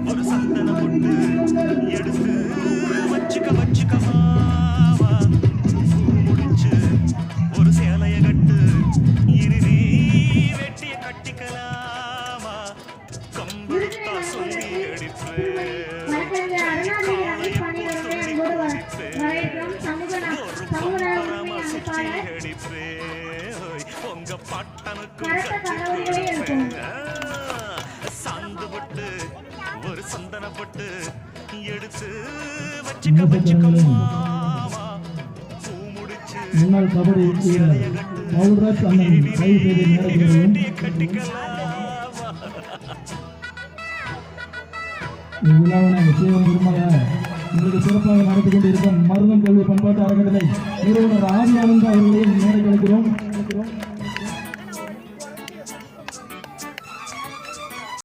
ஒரு சந்தன பொட்டு எடுத்து வச்சுக்கவா முடிச்சு ஒரு சேலைய கட்டு இறுதி வெட்டிய கட்டிக்கலாமா கம்பெடுத்தா சொல்லி அடிப்பேன் உங்க பட்டனுக்கும் சாந்து பட்டு ஒரு சந்தன பட்டு எடுத்து வச்சுக்கம்மா பூ முடிச்சு முன்னாள் கபடி வீரர் மவுல்ராஜ் அண்ணன் கைது செய்து கட்டிக்கலாம் இவ்விழாவினை சேவன் பெருமையாக இன்றைக்கு சிறப்பாக நடத்தி கொண்டிருக்கும் மருதம் கல்வி பண்பாட்டு அறக்கட்டளை நிறுவனர் ஆதி ஆனந்த் அவர்களையும் நேர கழிக்கிறோம்.